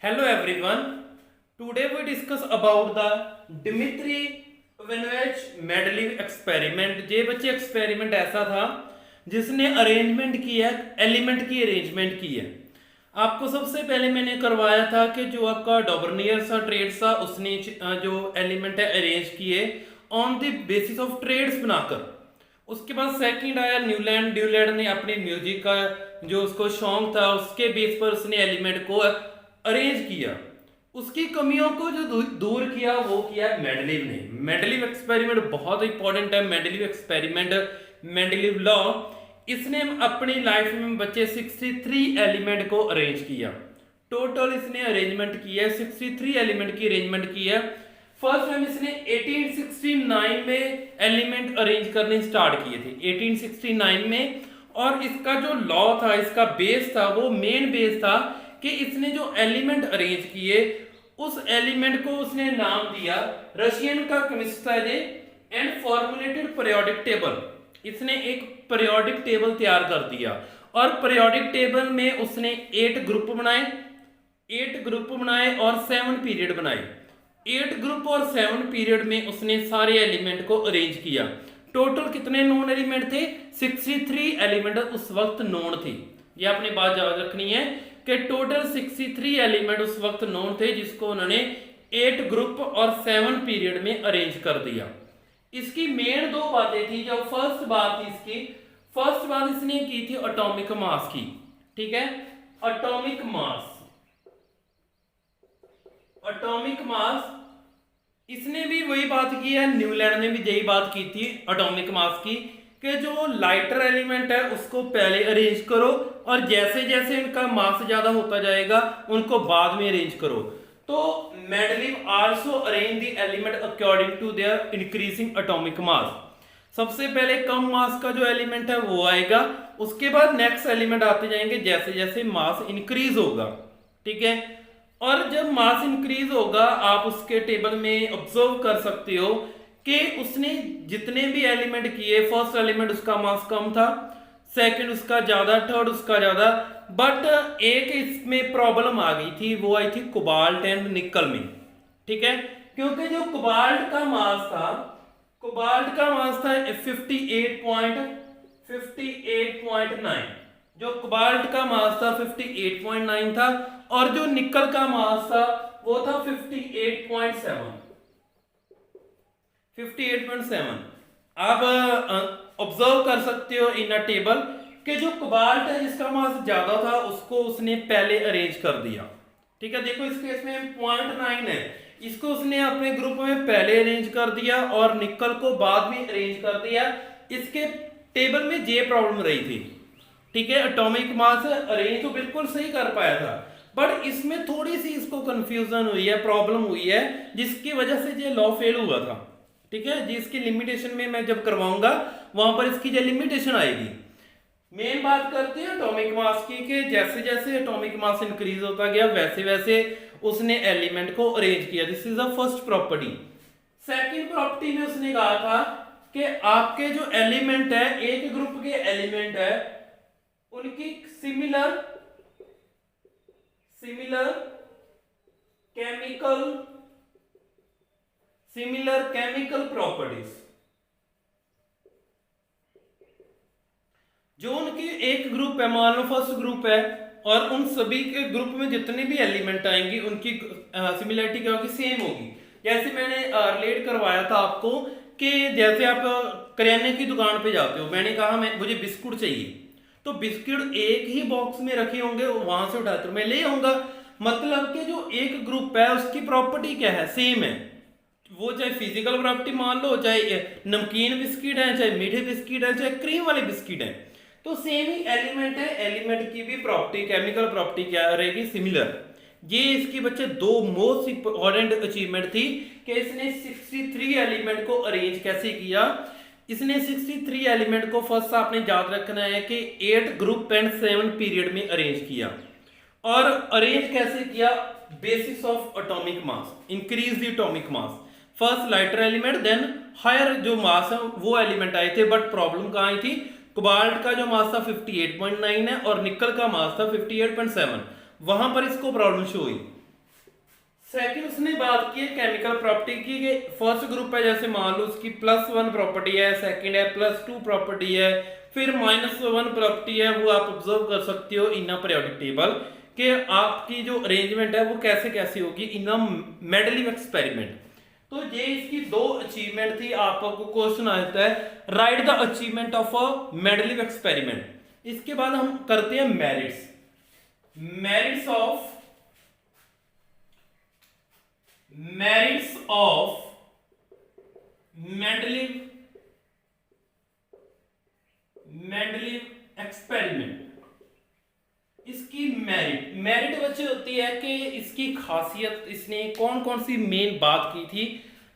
Hello everyone. Today we discuss about the Dmitry Ivanovich Mendeleev experiment. ये बच्चे experiment ऐसा था जिसने अरेंजमेंट किया, एलिमेंट की अरेंजमेंट की है। आपको सबसे पहले मैंने करवाया था कि जो आपका डॉबर्नियर सा ट्रेड्स था उसने जो एलिमेंट है अरेंज किए on the basis of trades बनाकर। उसके बाद सेकंड आया न्यूलैंड। ड्यूलैंड ने अपनी म्यूजिक का जो उसको शौक था उसके बेस पर उसने एलिमेंट को अरेंज किया। उसकी कमियों को जो दूर किया वो किया मेंडलीव ने। मेंडलीव एक्सपेरिमेंट बहुत इंपॉर्टेंट है। मेंडलीव एक्सपेरिमेंट, मेंडलीव लॉ, इसने अपनी लाइफ में बच्चे 63 एलिमेंट को अरेंज किया। टोटल इसने अरेंजमेंट किया 63 एलिमेंट की अरेंजमेंट की है। फर्स्ट टाइम इसने 1869 में एलिमेंट अरेंज करने स्टार्ट किए थे, 1869 में। और इसका जो लॉ था, इसका बेस था, वो मेन बेस था कि इसने जो एलिमेंट अरेंज किए उस एलिमेंट को उसने नाम दिया, रशियन का केमिस्ट था ये, एंड फॉर्मुलेटेड पीरियोडिक टेबल। इसने एक पीरियोडिक टेबल तैयार कर दिया और पीरियोडिक टेबल में उसने 8 ग्रुप बनाए, 8 ग्रुप बनाए और 7 पीरियड बनाए। 8 ग्रुप और 7 पीरियड में उसने सारे एलिमेंट को अरेंज किया। टोटल कितने नोन एलिमेंट थे? 63 एलिमेंट उस वक्त नोन थे। ये आपने बात याद रखनी है कि टोटल 63 एलिमेंट उस वक्त नोन थे, जिसको उन्होंने 8 ग्रुप और 7 पीरियड में अरेंज कर दिया। इसकी मेन 2 बातें थी। जो फर्स्ट बात थी इसकी, फर्स्ट बात इसने की थी एटॉमिक मास की। ठीक है, एटॉमिक मास, एटॉमिक मास इसने भी वही बात की है, न्यूलैंड ने भी यही बात की थी एटॉमिक मास की, कि जो लाइटर एलिमेंट है उसको पहले अरेंज करो और जैसे जैसे इनका मास ज्यादा होता जाएगा उनको बाद में अरेंज करो। तो Mendeleev also arrange the element according to their increasing atomic mass. सबसे पहले कम मास का जो एलिमेंट है वो आएगा, उसके बाद नेक्स्ट एलिमेंट आते जाएंगे जैसे जैसे मास इंक्रीज होगा। ठीक है, और जब मास इंक्रीज होगा आप उसके टेबल में ऑब्जर्व कर सकते हो कि उसने जितने भी एलिमेंट किए, फर्स्ट एलिमेंट उसका मास कम था, सेकंड उसका ज्यादा, थर्ड उसका ज्यादा। बट एक इसमें प्रॉब्लम आ गई थी, वो आई थी कोबाल्ट एंड निकल में। ठीक है, क्योंकि जो कोबाल्ट का मास था, कोबाल्ट का मास था 58.9, जो कोबाल्ट का मास था 58.9 था, और जो निकल का मास था वो था 58.7। आप ऑब्जर्व कर सकते हो इन अ टेबल कि जो कोबाल्ट है जिसका मास ज्यादा था उसको उसने पहले अरेंज कर दिया। ठीक है, देखो इस केस में 0.9 है, इसको उसने अपने ग्रुप में पहले अरेंज कर दिया और निकल को बाद में अरेंज कर दिया। इसके टेबल में ये प्रॉब्लम रही थी। ठीक है, एटॉमिक मास अरेंज तो बिल्कुल सही कर पाया था, बट इसमें थोड़ी सी इसको कंफ्यूजन हुई है, प्रॉब्लम हुई है, जिसकी वजह से ये लॉ फेल हुआ था। ठीक है, जिसकी लिमिटेशन में मैं जब करवाऊंगा वहां पर इसकी जो लिमिटेशन आएगी। मेन बात करते हैं एटॉमिक मास की, कि जैसे जैसे एटॉमिक मास इंक्रीज होता गया वैसे वैसे उसने एलिमेंट को अरेंज किया। This is the first property. Second property में उसने कहा था कि आपके जो एलिमेंट है, एक ग्रुप के एलिमेंट है, उनकी सिमिलर केमिकल प्रॉपर्टीज, जो उनकी एक ग्रुप है, मान लो फर्स्ट ग्रुप है, और उन सभी के ग्रुप में जितने भी एलिमेंट आएंगे उनकी सिमिलरिटी क्या होगी? सेम होगी। जैसे मैंने रिलेट करवाया था आपको कि जैसे आप करियाने की दुकान पे जाते हो, मैंने कहा मुझे बिस्कुट चाहिए, तो बिस्किट एक ही बॉक्स में रखे होंगे, वहां से उठाकर मैं ले आऊंगा। मतलब कि जो एक ग्रुप है उसकी प्रॉपर्टी क्या है? सेम है। वो चाहे फिजिकल प्रॉपर्टी मान लो, चाहे नमकीन बिस्किट है, चाहे मीठे बिस्किट है, चाहे क्रीम वाले बिस्किट है, तो सेम ही एलिमेंट है। एलिमेंट की भी प्रॉपर्टी, केमिकल प्रॉपर्टी क्या रहेगी? सिमिलर। ये इसकी बच्चे 2 मोस्ट इंपॉर्टेंट अचीवमेंट थी कि इसने 63 एलिमेंट को अरेंज कैसे किया। इसने 63 एलिमेंट को फर्स्ट आपने याद रखना है कि 8 ग्रुप एंड 7 पीरियड में अरेंज किया। और अरेंज कैसे किया? Basis of atomic mass, increase the atomic mass. First lighter element, then higher जो मास है वो एलिमेंट आए थे। बट प्रॉब्लम कहाँ आई थी? कोबाल्ट का जो मास था 58.9 है और निकल का मास था 58.7। वहां पर इसको प्रॉब्लम शो हुई। सेकंड उसने बात की है केमिकल प्रॉपर्टी की कि फर्स्ट ग्रुप है, जैसे मान लो उसकी +1 प्रॉपर्टी है, सेकंड है +2 प्रॉपर्टी है, फिर -1 प्रॉपर्टी है। वो आप ऑब्जर्व कर सकते हो इन अ पीरियोडिक टेबल कि आपकी जो अरेंजमेंट है वो कैसे कैसे होगी इन अ मेंडलीव एक्सपेरिमेंट। तो ये इसकी दो अचीवमेंट थी। आपको क्वेश्चन आता है right the achievement of a Mendeleev experiment. इसके बाद हम करते हैं merits. Merits of Mendeleev experiment. इसकी मेरिट बच्चे होती है कि इसकी खासियत, इसने कौन कौन सी मेन बात की थी।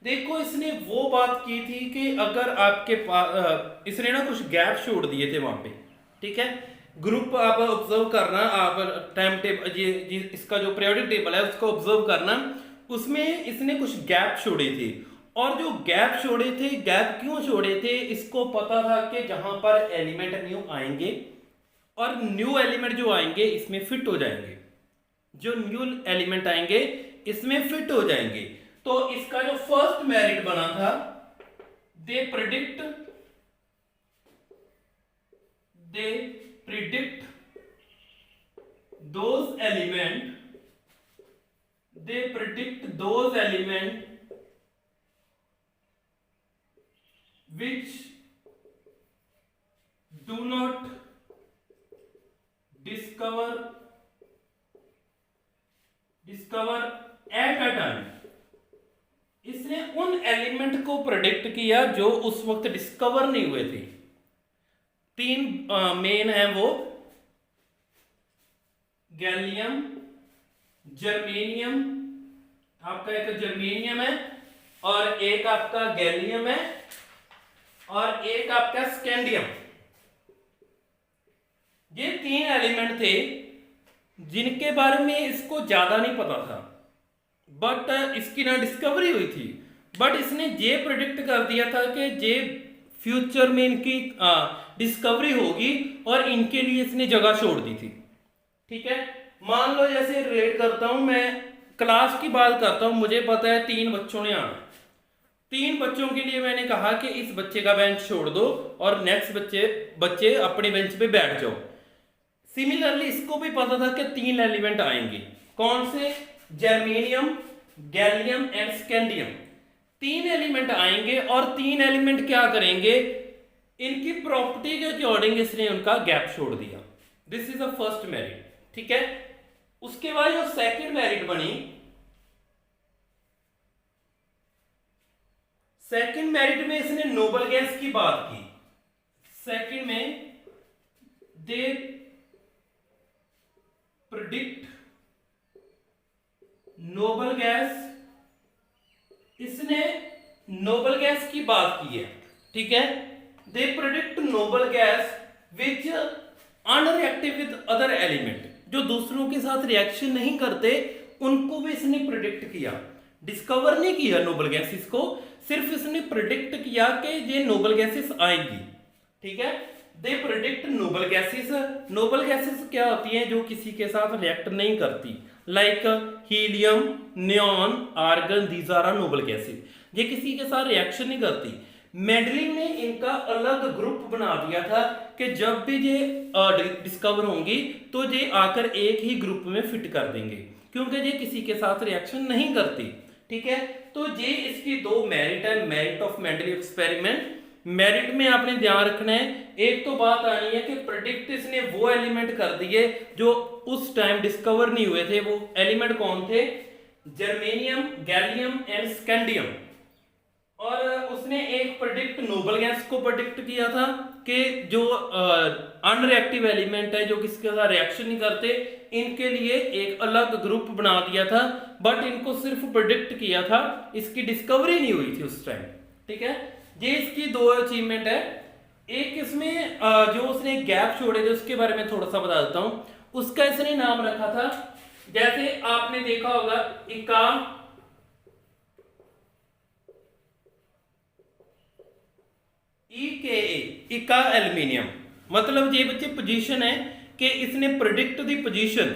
देखो इसने वो बात की थी कि अगर आपके पास, इसने ना कुछ गैप छोड़ दिए थे वहां पे, ठीक है। ग्रुप आप ऑब्जर्व करना, आप टाइम टेबल ये इसका जो पीरियोडिक टेबल है उसको ऑब्जर्व करना, उसमें इसने कुछ गैप छोड़े थे। और जो गैप छोड़े थे, गैप क्यों छोड़े थे, इसको पता था कि जहां पर एलिमेंट न्यू आएंगे और न्यू एलिमेंट जो आएंगे इसमें फिट हो जाएंगे, जो न्यू एलिमेंट आएंगे इसमें फिट हो जाएंगे। तो इसका जो फर्स्ट मेरिट बना था, they predict those element which do not discover at a time। इसने उन एलिमेंट को प्रेडिक्ट किया जो उस वक्त डिस्कवर नहीं हुए थे। तीन मेन है वो, गैलियम, जर्मेनियम, आपका एक जर्मेनियम है और एक आपका गैलियम है और एक आपका स्कैंडियम। ये तीन एलिमेंट थे जिनके बारे में इसको ज्यादा नहीं पता था, बट इसकी ना डिस्कवरी हुई थी, बट इसने ये प्रेडिक्ट कर दिया था कि ये फ्यूचर में इनकी डिस्कवरी होगी और इनके लिए इसने जगह छोड़ दी थी। ठीक है, मान लो जैसे रिलेट करता हूं, मैं क्लास की बात करता हूं, मुझे पता है 3 बच्चों ने आना, 3 बच्चों के लिए मैंने कहा कि इस बच्चे का बेंच छोड़ दो और नेक्स्ट बच्चे अपने बेंच पे बैठ जाओ। सिमिलरली इसको भी पता था कि 3 एलिमेंट आएंगे, कौन से, germanium, gallium and scandium. 3 element आएंगे और 3 एलिमेंट क्या करेंगे, इनकी प्रॉपर्टी के अकॉर्डिंग इसने उनका गैप छोड़ दिया। This is the first merit. ठीक है, उसके बाद जो सेकंड मेरिट बनी, सेकंड मेरिट में इसने नोबल गैस की बात की। सेकंड में दे प्रेडिक्ट नोबल गैस, इसने नोबल गैस की बात की है। ठीक है, they predict noble gas which unreactive with other element, जो दूसरों के साथ रिएक्शन नहीं करते उनको भी इसने प्रेडिक्ट किया। डिस्कवर नहीं किया नोबल गैसेस को, सिर्फ इसने प्रेडिक्ट किया कि ये नोबल गैसेस आएंगी। ठीक है, they predict noble gases. Noble gases क्या होती हैं, जो किसी के साथ रिएक्ट नहीं करती, like helium, neon, argon, these are noble gases. ये किसी के साथ रिएक्शन नहीं करती। मेंडलीव ने इनका अलग ग्रुप बना दिया था कि जब भी ये डिस्कवर होंगी तो ये आकर एक ही ग्रुप में फिट कर देंगे, क्योंकि ये किसी के साथ रिएक्शन नहीं करती। ठीक है, तो ये इसकी 2 मेरिट है, merit of Mendeleev experiment. Merit में आपने ध्यान रखना है, एक तो बात आनी है कि प्रेडिक्ट इसने वो एलिमेंट कर दिए जो उस टाइम डिस्कवर नहीं हुए थे। वो एलिमेंट कौन थे, जर्मेनियम, गैलियम एंड स्कैंडियम। और उसने एक प्रेडिक्ट नोबल गैस को प्रेडिक्ट किया था कि जो अनरिएक्टिव एलिमेंट है, जो किसी के साथ रिएक्शन नहीं करते, इनके लिए एक अलग ग्रुप बना दिया था, बट इनको सिर्फ प्रेडिक्ट किया था, इसकी डिस्कवरी नहीं हुई थी उस टाइम। ठीक है, ये इसकी 2 अचीवमेंट है। एक इसमें जो उसने गैप छोड़े थे उसके बारे में थोड़ा सा बता देता हूं। उसका इसने नाम रखा था, जैसे आपने देखा होगा इका, इका एल्यूमिनियम। मतलब ये बच्चे पोजीशन है कि इसने प्रेडिक्ट द पोजीशन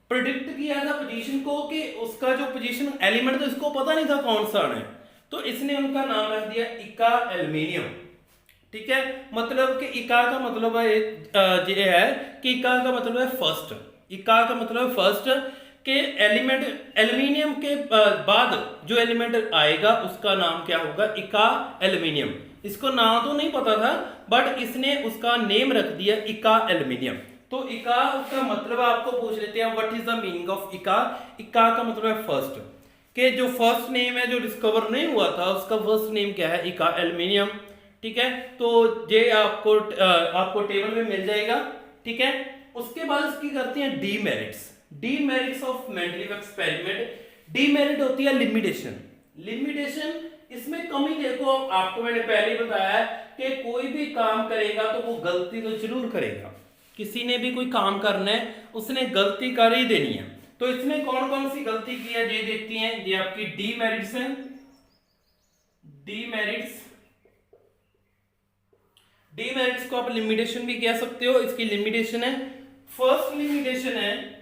प्रिडिक्ट किया था पोजीशन को कि उसका जो पोजीशन एलिमेंट था इसको पता नहीं था कौन सा आना है, तो इसने उनका नाम रख दिया इका एल्यूमिनियम। ठीक है, मतलब कि इका का मतलब है ये है कि इका का मतलब है फर्स्ट, इका का मतलब है फर्स्ट के एलिमेंट एल्यूमिनियम के बाद जो एलिमेंट आएगा उसका नाम क्या होगा, इका एल्यूमिनियम। इसको नाम तो नहीं पता था बट इसने उसका नेम रख दिया इका एल्यूमिनियम। तो इका का मतलब आपको पूछ लेते हैं what is the meaning of इका। इका का मतलब है फर्स्ट, के जो फर्स्ट नेम है जो डिस्कवर नहीं हुआ था उसका फर्स्ट नेम क्या है, इका एल्यूमिनियम। ठीक है, तो ये आपको टेबल में मिल जाएगा। ठीक है, उसके बाद इसकी करते हैं demerits. Demerits of Mendeleev experiment. Demerit होती है लिमिटेशन। लिमिटेशन इसमें कमी देखो, आपको मैंने पहले ही बताया कि कोई भी काम करेगा तो वो गलती तो जरूर करेगा। किसी ने भी कोई काम करना है उसने गलती कर ही देनी है। तो इसने कौन कौन सी गलती की है ये देखती हैं। ये आपकी डीमेरिट्स हैं। डीमेरिट्स, डीमेरिट्स को आप लिमिटेशन भी कह सकते हो। इसकी लिमिटेशन है, फर्स्ट लिमिटेशन है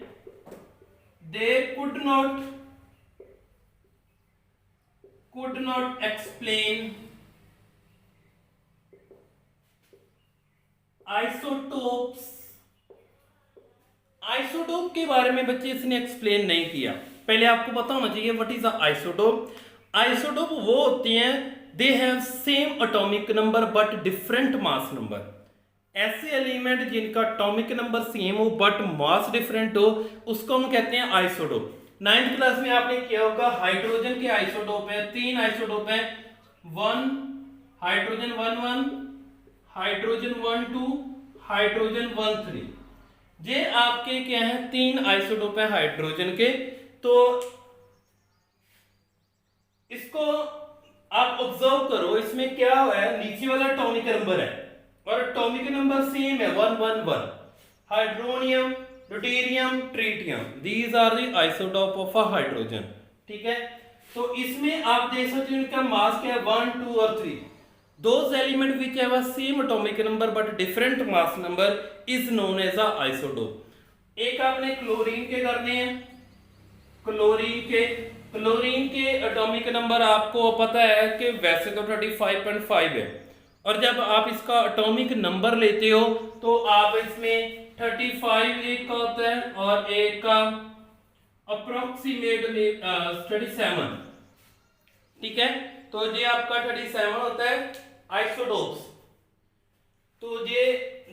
they could not explain isotopes. Isotope के बारे में बच्चे इसने एक्सप्लेन नहीं किया। पहले आपको पता होना चाहिए what is a isotope. Isotope वो होती हैं they have same atomic number but different mass number. ऐसे एलिमेंट जिनका एटॉमिक नंबर सेम हो बट मास डिफरेंट हो उसको हम कहते हैं आइसोटोप। 9th क्लास में आपने किया होगा हाइड्रोजन के आइसोटोप है, 3 आइसोटोप है, 1 हाइड्रोजन 1 हाइड्रोजन 1 2 हाइड्रोजन 1 3। ये आपके क्या है, 3 आइसोटोप है हाइड्रोजन के। तो इसको आप ऑब्जर्व करो, इसमें क्या है, नीचे वाला एटॉमिक नंबर है और एटॉमिक नंबर सेम है 111। Hydronium, deuterium, tritium, these are the isotope of a hydrogen. ठीक है, तो इसमें आप देख सकते हो इनका मास क्या है 1 2 और 3। Those element which have a same atomic number but different mass number is known as a isotope। एक आपने क्लोरीन के करने हैं। क्लोरीन के एटॉमिक नंबर आपको पता है कि वैसे तो 35.5 है और जब आप इसका एटॉमिक नंबर लेते हो तो आप इसमें 35 एक का होता है और एक का अप्रोक्सीमेट 37। ठीक है, तो ये आपका 37 होता है आइसोटोप्स। तो ये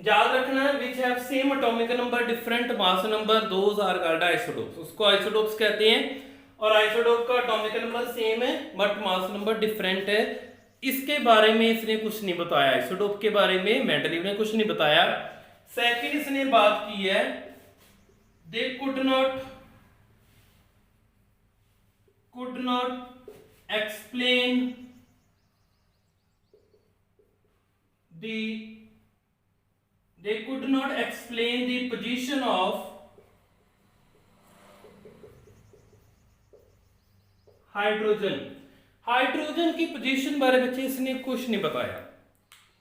याद रखना है which have same atomic number different mass number, those are called isotopes. उसको आइसोटोप्स कहते हैं और आइसोटोप का एटॉमिक नंबर सेम है बट मास नंबर डिफरेंट है। इसके बारे में इसने कुछ नहीं बताया, आइसोटोप के बारे में मेंडलीव ने कुछ नहीं बताया। सेकंड इसने बात की है they could not explain they could not explain the position of hydrogen. Hydrogen की पोजीशन बारे बच्चे इसने कुछ नहीं बताया।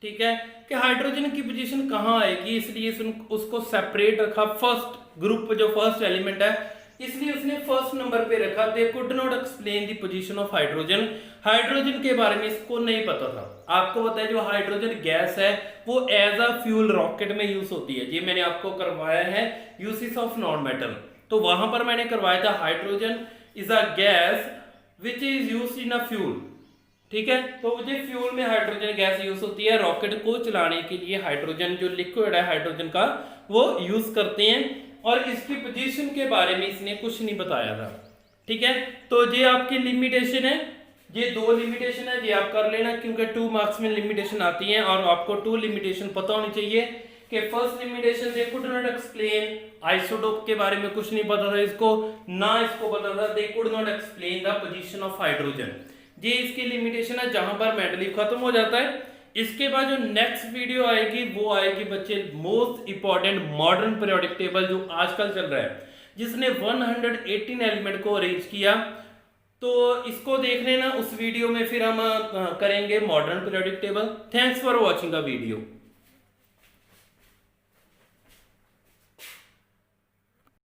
ठीक है, कि हाइड्रोजन की पोजीशन कहाँ आएगी, इसलिए उसको सेपरेट रखा। फर्स्ट ग्रुप जो फर्स्ट एलिमेंट है इसलिए उसने फर्स्ट नंबर पे रखा। They could not explain the position of hydrogen. Hydrogen के बारे में इसको नहीं पता था। आपको पता है जो हाइड्रोजन गैस है वो एज अ फ्यूल रॉकेट में यूज होती है। ये मैंने आपको करवाया है यूसेस ऑफ नॉन मेटल, तो वहां पर मैंने करवाया था hydrogen is a gas which is used in a fuel. ठीक है, तो ये फ्यूल में हाइड्रोजन गैस यूज होती है। रॉकेट को चलाने के लिए हाइड्रोजन जो लिक्विड है हाइड्रोजन का वो यूज करते हैं और इसकी पोजीशन के बारे में इसने कुछ नहीं बताया था। ठीक है, तो ये आपकी लिमिटेशन है। ये 2 लिमिटेशन है, ये आप कर लेना क्योंकि 2 मार्क्स में लिमिटेशन आती हैं और आपको 2 लिमिटेशन पता होनी चाहिए। कि first limitation they could not explain, isotope के बारे में कुछ नहीं पता था इसको, ना इसको पता था they could not explain the position of hydrogen. ये इसकी लिमिटेशन है जहां पर मेंडलीव खत्म हो जाता है। इसके बाद जो नेक्स्ट वीडियो आएगी वो आएगी बच्चे most important modern periodic table जो आजकल चल रहा है, जिसने 118 एलिमेंट को अरेंज किया। तो इसको देख लेना उस वीडियो में, फिर हम करेंगे modern periodic table. Thanks for watching the video.